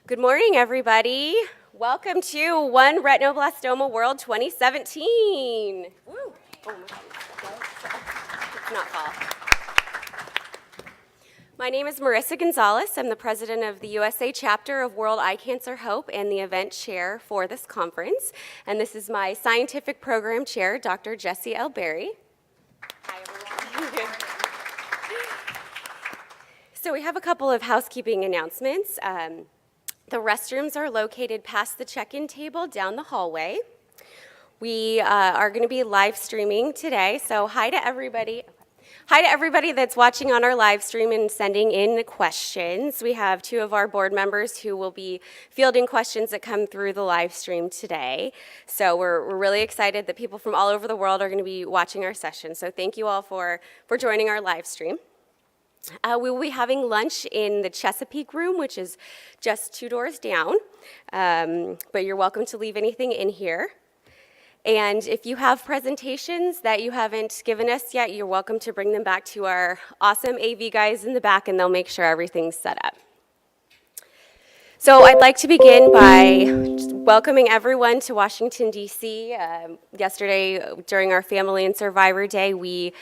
Good morning, everybody. Welcome to One Retinoblastoma World 2017. Woo. Oh my goodness. Let's not fall. My name is Marissa Gonzalez. I'm the president of the USA chapter of World Eye Cancer Hope and the event chair for this conference. And this is my scientific program chair, Dr. Jessie L. Berry. Hi, everyone. So we have a couple of housekeeping announcements. The restrooms are located past the check-in table down the hallway. We are going to be live streaming today, so hi to everybody. Hi to everybody that's watching on our live stream and sending in questions. We have two of our board members who will be fielding questions that come through the live stream today. So we're really excited that people from all over the world are going to be watching our session. So thank you all for joining our live stream. We will be having lunch in the Chesapeake room, which is just 2 doors down, but you're welcome to leave anything in here. And if you have presentations that you haven't given us yet, you're welcome to bring them back to our awesome AV guys in the back, and they'll make sure everything's set up. So I'd like to begin by just welcoming everyone to Washington, D.C. Yesterday, during our Family and Survivor Day, we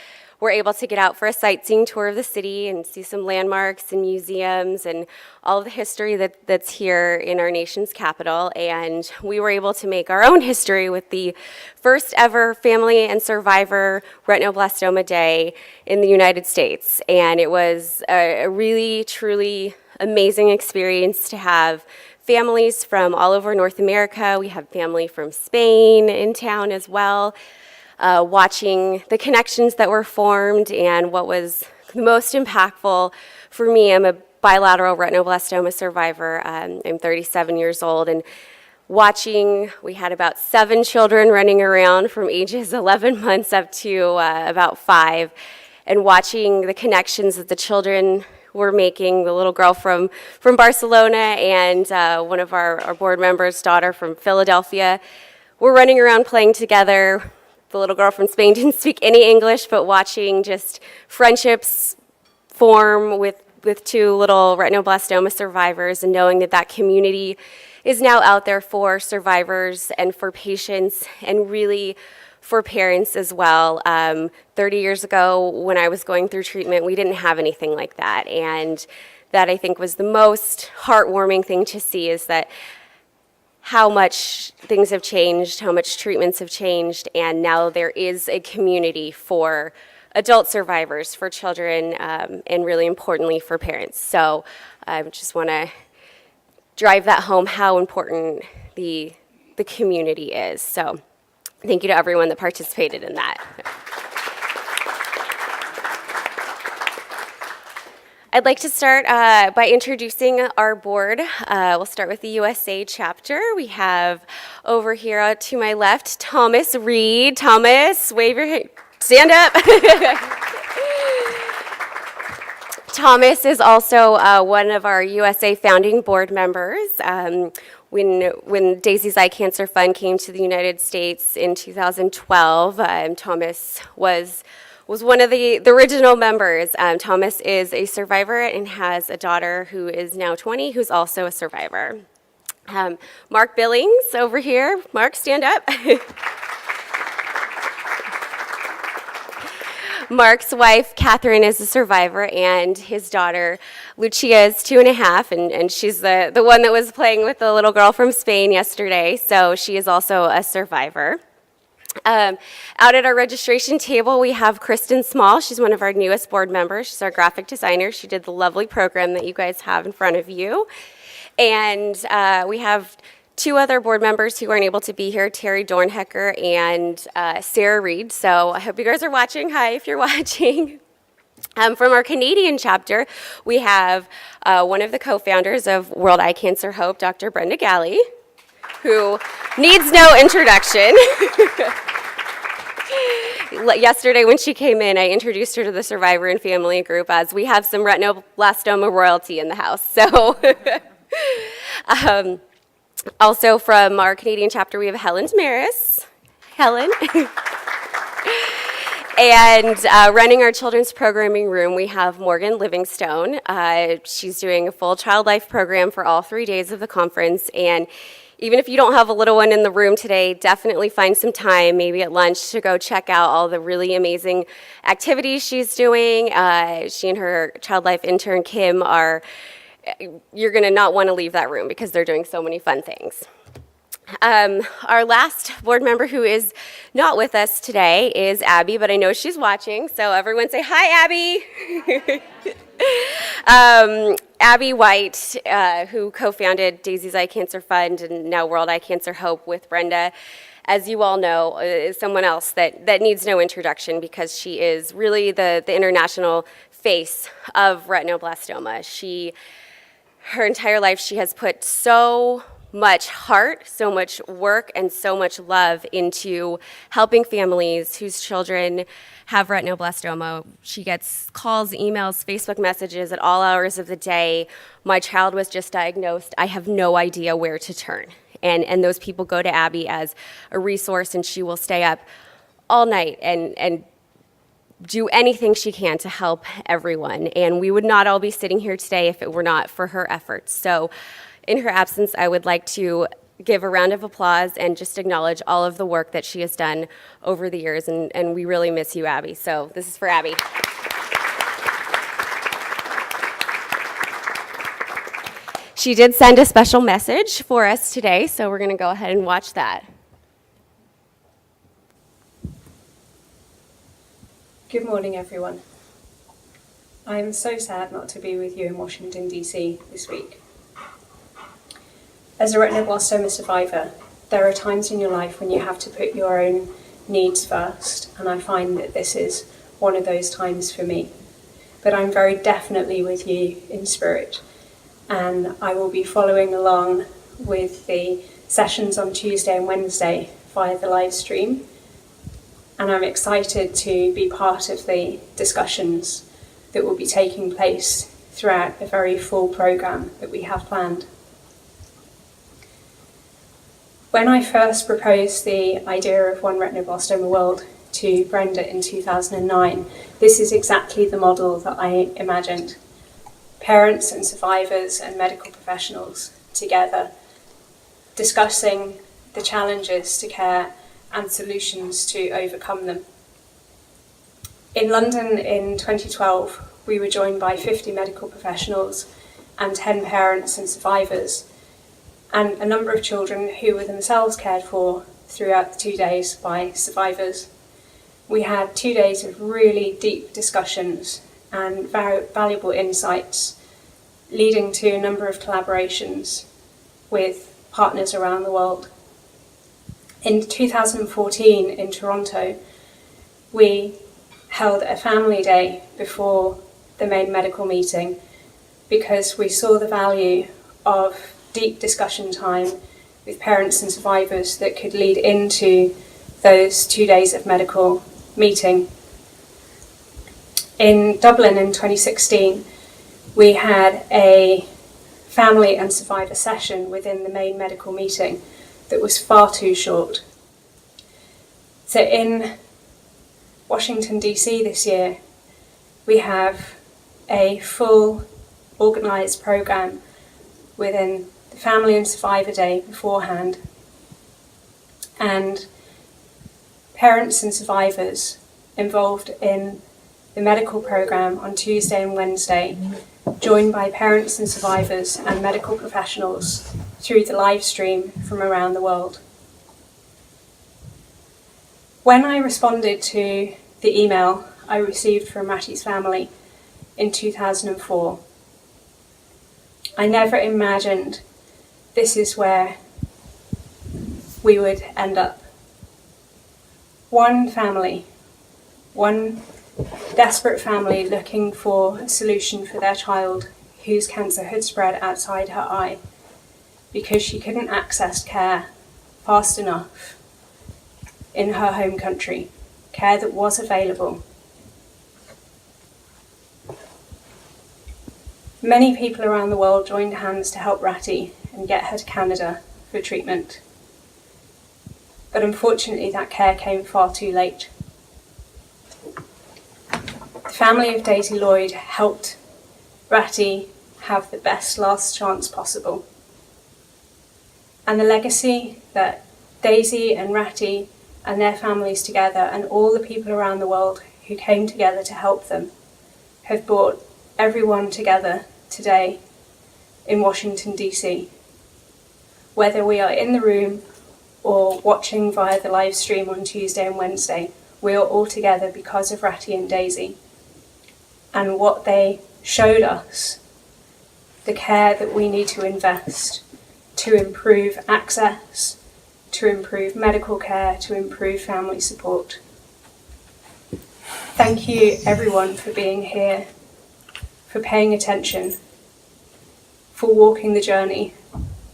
were able to get out for a sightseeing tour of the city and see some landmarks and museums and all of the history that's here in our nation's capital. And we were able to make our own history with the first ever Family and Survivor Retinoblastoma Day in the United States. And it was a really, truly amazing experience to have families from all over North America. We have family from Spain in town as well. Watching the connections that were formed, and what was the most impactful for me, I'm a bilateral retinoblastoma survivor. I'm 37 years old, and we had about 7 children running around from ages 11 months up to about 5, and watching the connections that the children were making. The little girl from Barcelona and one of our board members' daughter from Philadelphia were running around playing together. The little girl from Spain didn't speak any English, but watching just friendships form with 2 little retinoblastoma survivors, and knowing that community is now out there for survivors and for patients and really for parents as well. 30 years ago, when I was going through treatment, we didn't have anything like that. And that, I think, was the most heartwarming thing to see, is that how much things have changed, how much treatments have changed, and now there is a community for adult survivors, for children, and really importantly for parents. So I just want to drive that home, how important the community is. So thank you to everyone that participated in that. I'd like to start by introducing our board. We'll start with the USA chapter. We have over here to my left, Thomas Reed. Thomas, wave your hand. Stand up. Thomas is also one of our USA founding board members. When Daisy's Eye Cancer Fund came to the United States in 2012, Thomas was one of the original members. Thomas is a survivor and has a daughter who is now 20, who's also a survivor. Mark Billings over here. Mark, stand up. Mark's wife, Catherine, is a survivor, and his daughter, Lucia, is 2.5, and she's the one that was playing with the little girl from Spain yesterday, so she is also a survivor. Out at our registration table, we have Kristen Small. She's one of our newest board members. She's our graphic designer. She did the lovely program that you guys have in front of you. And we have 2 other board members who aren't able to be here, Terry Dornhecker and Sarah Reed. So I hope you guys are watching. Hi, if you're watching. From our Canadian chapter, we have one of the co-founders of World Eye Cancer Hope, Dr. Brenda Galley, who needs no introduction. Yesterday when she came in, I introduced her to the survivor and family group as we have some retinoblastoma royalty in the house. So, also from our Canadian chapter, we have Helen Maris. Helen. And running our children's programming room, we have Morgan Livingstone. She's doing a full child life program for all 3 days of the conference. And even if you don't have a little one in the room today, definitely find some time, maybe at lunch, to go check out all the really amazing activities she's doing. She and her child life intern, Kim, you're going to not want to leave that room because they're doing so many fun things. Our last board member who is not with us today is Abby, but I know she's watching, so everyone say, hi, Abby. Abby White, who co-founded Daisy's Eye Cancer Fund and now World Eye Cancer Hope with Brenda, as you all know, is someone else that needs no introduction because she is really the international face of retinoblastoma. Her entire life, she has put so much heart, so much work, and so much love into helping families whose children have retinoblastoma. She gets calls, emails, Facebook messages at all hours of the day. My child was just diagnosed. I have no idea where to turn. And those people go to Abby as a resource, and she will stay up all night and do anything she can to help everyone. And we would not all be sitting here today if it were not for her efforts. So in her absence, I would like to give a round of applause and just acknowledge all of the work that she has done over the years, and we really miss you, Abby. So this is for Abby. She did send a special message for us today, so we're going to go ahead and watch that. Good morning, everyone. I am so sad not to be with you in Washington, D.C. this week. As a retinoblastoma survivor, there are times in your life when you have to put your own needs first, and I find that this is one of those times for me. But I'm very definitely with you in spirit, and I will be following along with the sessions on Tuesday and Wednesday via the live stream, and I'm excited to be part of the discussions that will be taking place throughout a very full program that we have planned. When I first proposed the idea of One Retinoblastoma World to Brenda in 2009, this is exactly the model that I imagined. Parents and survivors and medical professionals together discussing the challenges to care and solutions to overcome them. In London in 2012, we were joined by 50 medical professionals and 10 parents and survivors, and a number of children who were themselves cared for throughout the 2 days by survivors. We had 2 days of really deep discussions and very valuable insights, leading to a number of collaborations with partners around the world. In 2014 in Toronto, we held a family day before the main medical meeting because we saw the value of deep discussion time with parents and survivors that could lead into those 2 days of medical meeting. In Dublin in 2016, we had a family and survivor session within the main medical meeting that was far too short. So in Washington, D.C. this year, we have a full organised programme within the Family and Survivor Day beforehand, and parents and survivors involved in the medical programme on Tuesday and Wednesday, joined by parents and survivors and medical professionals through the live stream from around the world. When I responded to the email I received from Ratty's family in 2004, I never imagined this is where we would end up. One family, one desperate family looking for a solution for their child whose cancer had spread outside her eye because she couldn't access care fast enough in her home country, care that was available. Many people around the world joined hands to help Ratty and get her to Canada for treatment. But unfortunately, that care came far too late. The family of Daisy Lloyd helped Ratty have the best last chance possible. And the legacy that Daisy and Ratty and their families together and all the people around the world who came together to help them have brought everyone together today in Washington, D.C. Whether we are in the room or watching via the live stream on Tuesday and Wednesday, we are all together because of Ratty and Daisy and what they showed us, the care that we need to invest to improve access, to improve medical care, to improve family support. Thank you everyone for being here, for paying attention, for walking the journey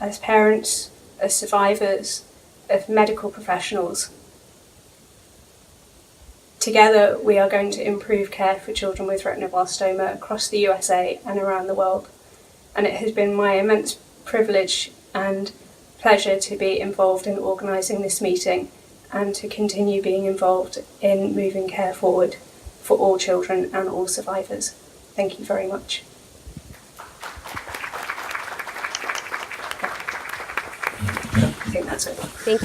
as parents, as survivors, as medical professionals. Together, we are going to improve care for children with retinoblastoma across the USA and around the world. And it has been my immense privilege and pleasure to be involved in organising this meeting and to continue being involved in moving care forward for all children and all survivors. Thank you very much. I think that's it. Thank you.